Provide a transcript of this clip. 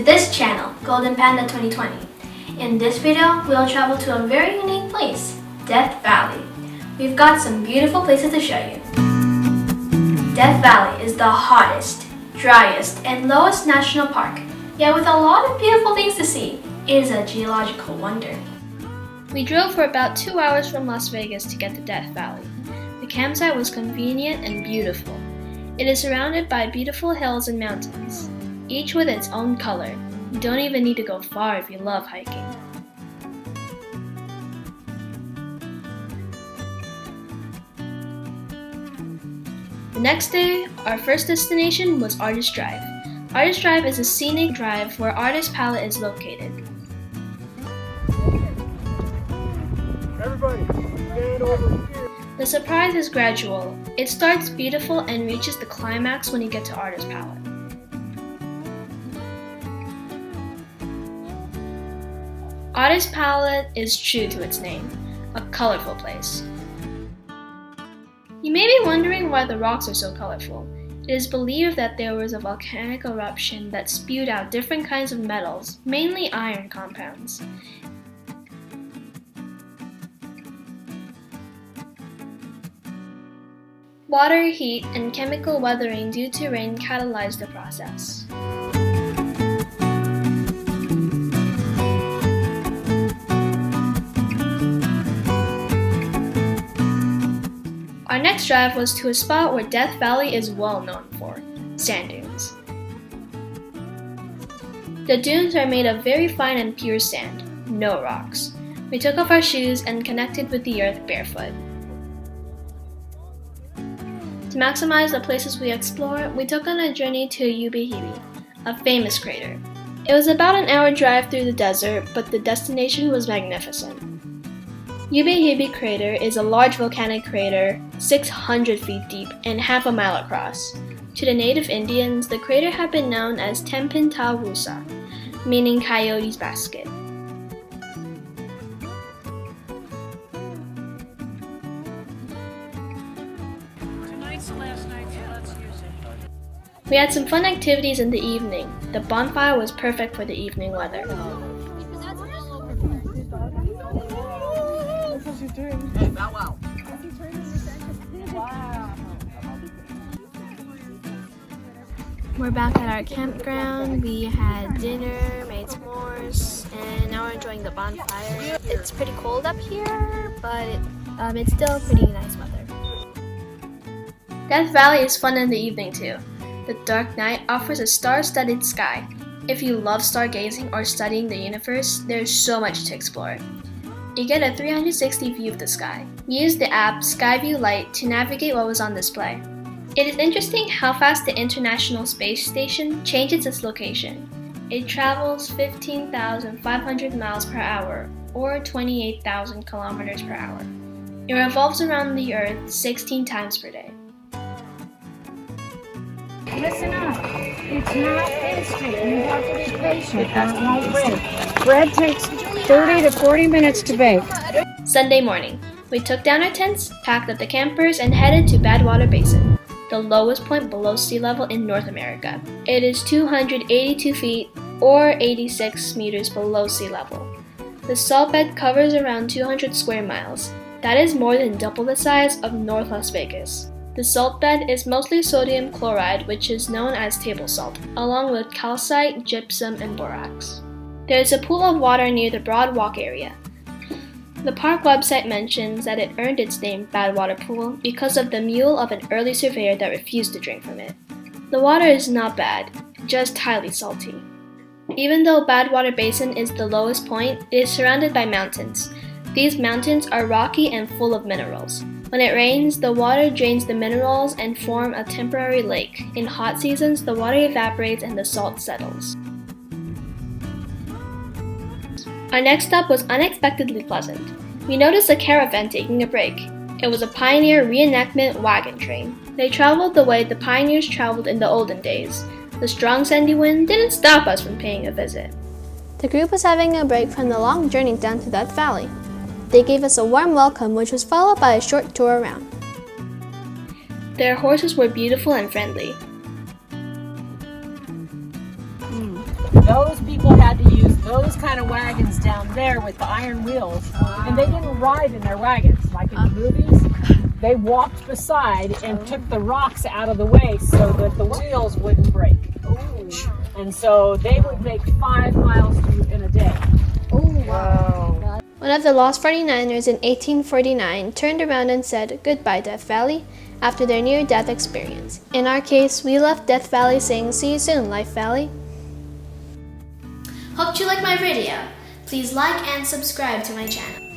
to this channel, Golden Panda 2020. In this video, we'll travel to a very unique place, Death Valley. We've got some beautiful places to show you. Death Valley is the hottest, driest, and lowest national park, yet with a lot of beautiful things to see. It is a geological wonder. We drove for about 2 hours from Las Vegas to get to Death Valley. The campsite was convenient and beautiful. It is surrounded by beautiful hills and mountains, each with its own color. You don't even need to go far if you love hiking. The next day, our first destination was Artist Drive. Artist Drive is a scenic drive where Artist Palette is located. Everybody, stand over here. The surprise is gradual. It starts beautiful and reaches the climax when you get to Artist Palette. Artist Palette is true to its name, a colorful place. You may be wondering why the rocks are so colorful. It is believed that there was a volcanic eruption that spewed out different kinds of metals, mainly iron compounds. Water, heat, and chemical weathering due to rain catalyzed the process. Our next drive was to a spot where Death Valley is well known for, sand dunes. The dunes are made of very fine and pure sand, no rocks. We took off our shoes and connected with the earth barefoot. To maximize the places we explore, we took on a journey to Yubehibe, a famous crater. It was about an hour drive through the desert, but the destination was magnificent. Yubehibe crater is a large volcanic crater 600 feet deep and half a mile across. To the native Indians, the crater had been known as Tempin Ta Wusa, meaning coyote's basket. We had some fun activities in the evening. The bonfire was perfect for the evening weather. We're back at our campground. We had dinner, made s'mores, and now we're enjoying the bonfire. It's pretty cold up here, but it's still pretty nice weather. Death Valley is fun in the evening too. The dark night offers a star-studded sky. If you love stargazing or studying the universe, there's so much to explore. You get a 360 view of the sky. We used the app Skyview Lite to navigate what was on display. It is interesting how fast the International Space Station changes its location. It travels 15,500 miles per hour, or 28,000 kilometers per hour. It revolves around the Earth 16 times per day. Listen up. It's not instant. You have to be patient. That won't wait. Bread takes 30 to 40 minutes to bake. Sunday morning, we took down our tents, packed up the campers, and headed to Badwater Basin, the lowest point below sea level in North America. It is 282 feet, or 86 meters below sea level. The salt bed covers around 200 square miles. That is more than double the size of North Las Vegas. The salt bed is mostly sodium chloride, which is known as table salt, along with calcite, gypsum, and borax. There is a pool of water near the Broad Walk area. The park website mentions that it earned its name Badwater Pool because of the mule of an early surveyor that refused to drink from it. The water is not bad, just highly salty. Even though Badwater Basin is the lowest point, it is surrounded by mountains. These mountains are rocky and full of minerals. When it rains, the water drains the minerals and form a temporary lake. In hot seasons, the water evaporates and the salt settles. Our next stop was unexpectedly pleasant. We noticed a caravan taking a break. It was a pioneer reenactment wagon train. They traveled the way the pioneers traveled in the olden days. The strong sandy wind didn't stop us from paying a visit. The group was having a break from the long journey down to Death Valley. They gave us a warm welcome, which was followed by a short tour around. Their horses were beautiful and friendly. those people had to use those kind of wagons down there with the iron wheels, and they didn't ride in their wagons like in the movies. They walked beside and took the rocks out of the way so that the wheels wouldn't break. And so they would make 5 miles in a day. One of the Lost 49ers in 1849 turned around and said, "Goodbye, Death Valley," after their near-death experience. In our case, we left Death Valley saying, "See you soon, Life Valley." Hope you like my video. Please like and subscribe to my channel.